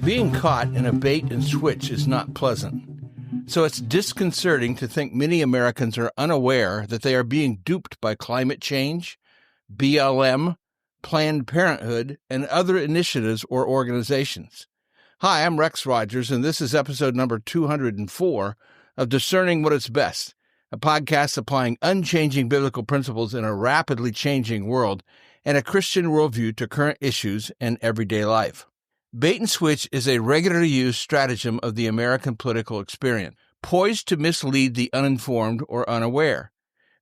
Being caught in a bait and switch is not pleasant. So it's disconcerting to think many Americans are unaware that they are being duped by climate change, BLM, Planned Parenthood, and other initiatives or organizations. Hi, I'm Rex Rogers, and this is episode number 204 of Discerning What Is Best, a podcast applying unchanging biblical principles in a rapidly changing world and a Christian worldview to current issues and everyday life. Bait and switch is a regularly used stratagem of the American political experience, poised to mislead the uninformed or unaware.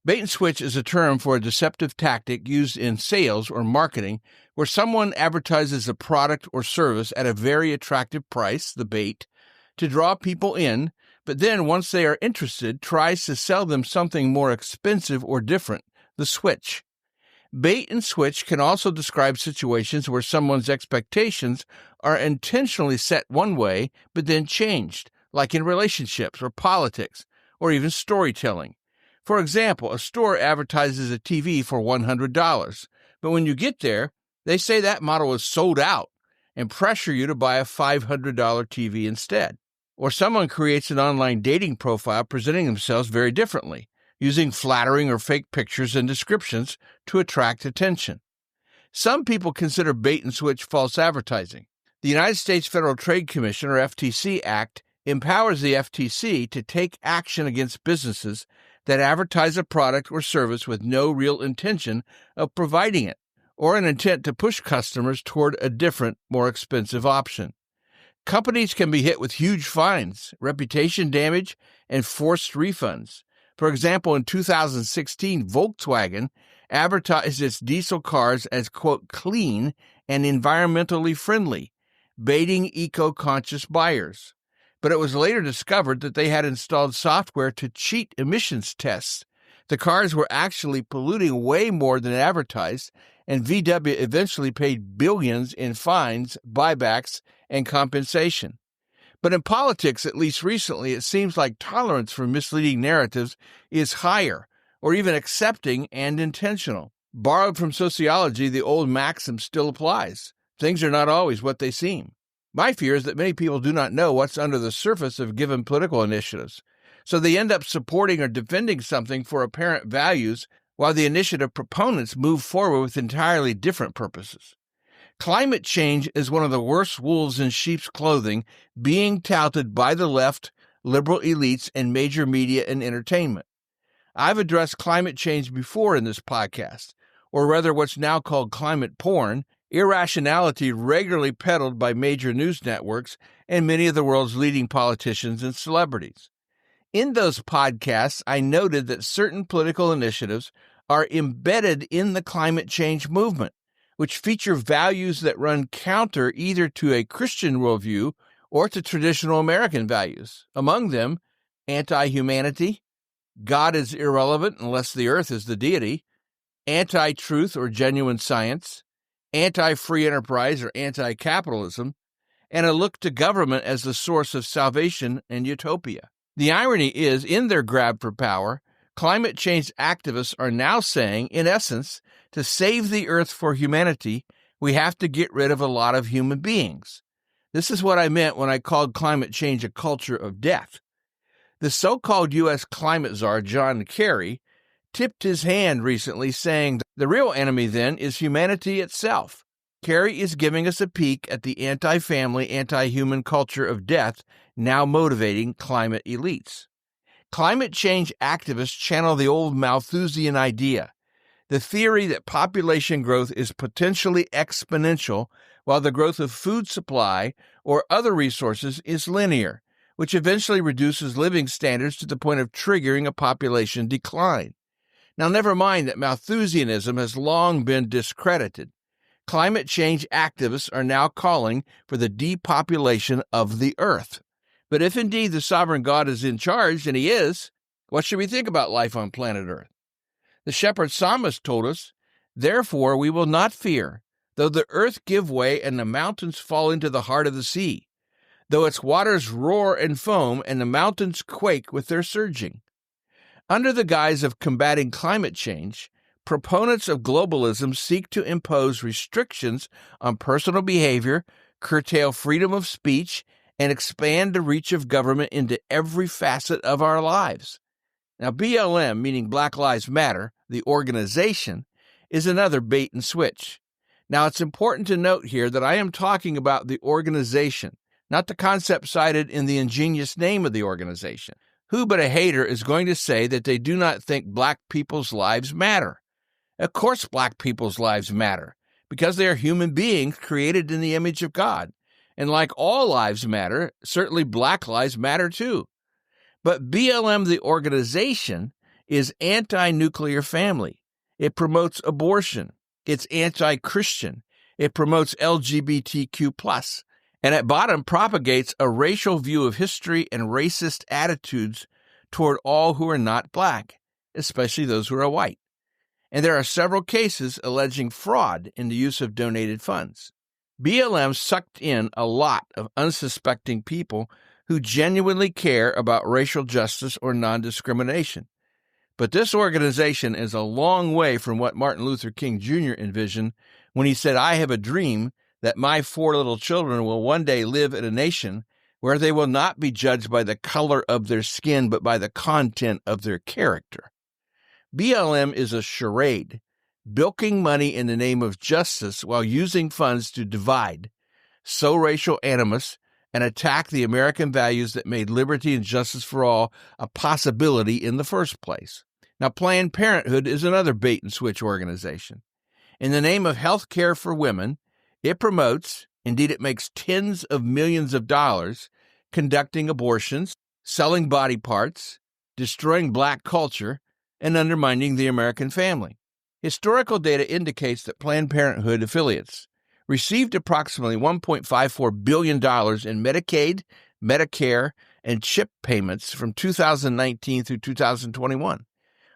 Bait and switch is a term for a deceptive tactic used in sales or marketing where someone advertises a product or service at a very attractive price, the bait, to draw people in, but then once they are interested, tries to sell them something more expensive or different, the switch. Bait and switch can also describe situations where someone's expectations are intentionally set one way, but then changed, like in relationships or politics, or even storytelling. For example, a store advertises a TV for $100, but when you get there, they say that model is sold out and pressure you to buy a $500 TV instead. Or someone creates an online dating profile presenting themselves very differently, using flattering or fake pictures and descriptions to attract attention. Some people consider bait and switch false advertising. The United States Federal Trade Commission, or FTC Act, empowers the FTC to take action against businesses that advertise a product or service with no real intention of providing it, or an intent to push customers toward a different, more expensive option. Companies can be hit with huge fines, reputation damage, and forced refunds. For example, in 2016, Volkswagen advertised its diesel cars as, quote, clean and environmentally friendly, baiting eco-conscious buyers. But it was later discovered that they had installed software to cheat emissions tests. The cars were actually polluting way more than advertised, and VW eventually paid billions in fines, buybacks, and compensation. But in politics, at least recently, it seems like tolerance for misleading narratives is higher, or even accepting and intentional. Borrowed from sociology, the old maxim still applies. Things are not always what they seem. My fear is that many people do not know what's under the surface of given political initiatives, so they end up supporting or defending something for apparent values while the initiative proponents move forward with entirely different purposes. Climate change is one of the worst wolves in sheep's clothing being touted by the left, liberal elites, and major media and entertainment. I've addressed climate change before in this podcast, or rather what's now called climate porn, irrationality regularly peddled by major news networks and many of the world's leading politicians and celebrities. In those podcasts, I noted that certain political initiatives are embedded in the climate change movement, which feature values that run counter either to a Christian worldview or to traditional American values. Among them, anti-humanity, God is irrelevant unless the earth is the deity, anti-truth or genuine science, anti-free enterprise or anti-capitalism, and a look to government as the source of salvation and utopia. The irony is, in their grab for power, climate change activists are now saying, in essence, to save the earth for humanity, we have to get rid of a lot of human beings. This is what I meant when I called climate change a culture of death. The so-called U.S. climate czar, John Kerry, tipped his hand recently, saying the real enemy then is humanity itself. Kerry is giving us a peek at the anti-family, anti-human culture of death now motivating climate elites. Climate change activists channel the old Malthusian idea, the theory that population growth is potentially exponential while the growth of food supply or other resources is linear, which eventually reduces living standards to the point of triggering a population decline. Now, never mind that Malthusianism has long been discredited. Climate change activists are now calling for the depopulation of the earth. But if indeed the sovereign God is in charge, and he is, what should we think about life on planet Earth? The shepherd psalmist told us, "Therefore we will not fear, though the earth give way and the mountains fall into the heart of the sea, though its waters roar and foam and the mountains quake with their surging." Under the guise of combating climate change, proponents of globalism seek to impose restrictions on personal behavior curtail freedom of speech, and expand the reach of government into every facet of our lives. Now, BLM, meaning Black Lives Matter, the organization, is another bait and switch. Now, it's important to note here that I am talking about the organization, not the concept cited in the ingenious name of the organization. Who but a hater is going to say that they do not think black people's lives matter? Of course, black people's lives matter, because they are human beings created in the image of God. And like all lives matter, certainly black lives matter too. But BLM, the organization, is anti-nuclear family. It promotes abortion. It's anti-Christian. It promotes LGBTQ+. And at bottom propagates a racial view of history and racist attitudes toward all who are not black, especially those who are white. And there are several cases alleging fraud in the use of donated funds. BLM sucked in a lot of unsuspecting people who genuinely care about racial justice or non-discrimination. But this organization is a long way from what Martin Luther King Jr. envisioned when he said, "I have a dream that my 4 little children will one day live in a nation where they will not be judged by the color of their skin, but by the content of their character." BLM is a charade, bilking money in the name of justice while using funds to divide, sow racial animus, and attack the American values that made liberty and justice for all a possibility in the first place. Now, Planned Parenthood is another bait-and-switch organization. In the name of health care for women, it promotes, indeed it makes tens of millions of dollars, conducting abortions, selling body parts, destroying black culture, and undermining the American family. Historical data indicates that Planned Parenthood affiliates received approximately $1.54 billion in Medicaid, Medicare, and CHIP payments from 2019 through 2021.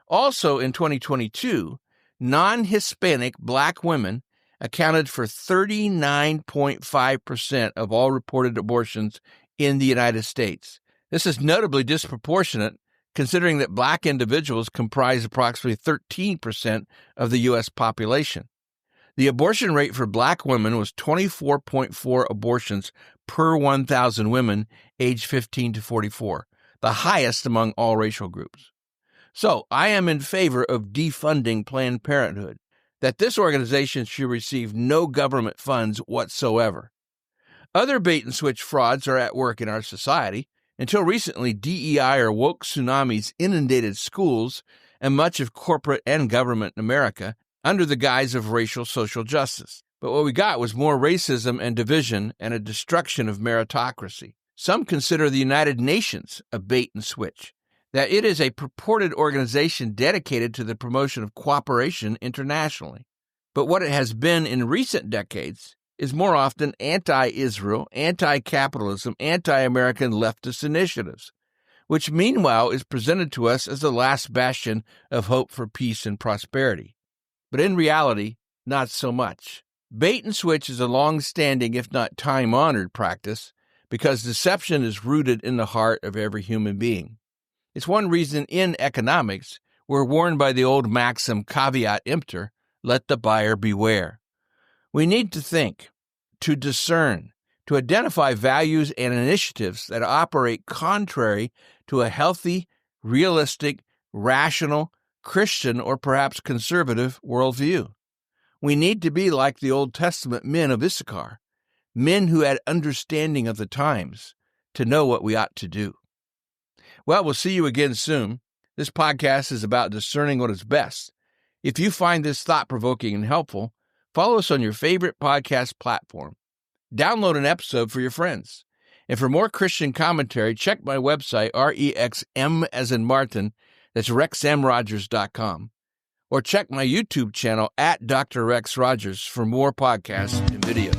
Also in 2022, non-Hispanic black women accounted for 39.5% of all reported abortions in the United States. This is notably disproportionate considering that black individuals comprise approximately 13% of the U.S. population. The abortion rate for black women was 24.4 abortions per 1,000 women aged 15 to 44, the highest among all racial groups. So I am in favor of defunding Planned Parenthood, that this organization should receive no government funds whatsoever. Other bait-and-switch frauds are at work in our society. Until recently, DEI or woke tsunamis inundated schools and much of corporate and government in America under the guise of racial social justice. But what we got was more racism and division and a destruction of meritocracy. Some consider the United Nations a bait-and-switch, that it is a purported organization dedicated to the promotion of cooperation internationally. But what it has been in recent decades is more often anti-Israel, anti-capitalism, anti-American leftist initiatives, which meanwhile is presented to us as the last bastion of hope for peace and prosperity. But in reality, not so much. Bait and switch is a long-standing, if not time-honored practice, because deception is rooted in the heart of every human being. It's one reason in economics we're warned by the old maxim caveat emptor, let the buyer beware. We need to think, to discern, to identify values and initiatives that operate contrary to a healthy, realistic, rational, Christian, or perhaps conservative worldview. We need to be like the Old Testament men of Issachar, men who had understanding of the times to know what we ought to do. Well, we'll see you again soon. This podcast is about discerning what is best. If you find this thought-provoking and helpful, follow us on your favorite podcast platform. Download an episode for your friends. And for more Christian commentary, check my website, REXM as in Martin, that's rexmrogers.com. Or check my YouTube channel at Dr. Rex Rogers for more podcasts and videos.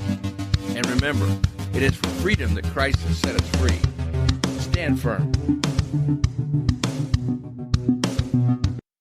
And remember, it is for freedom that Christ has set us free. Stand firm.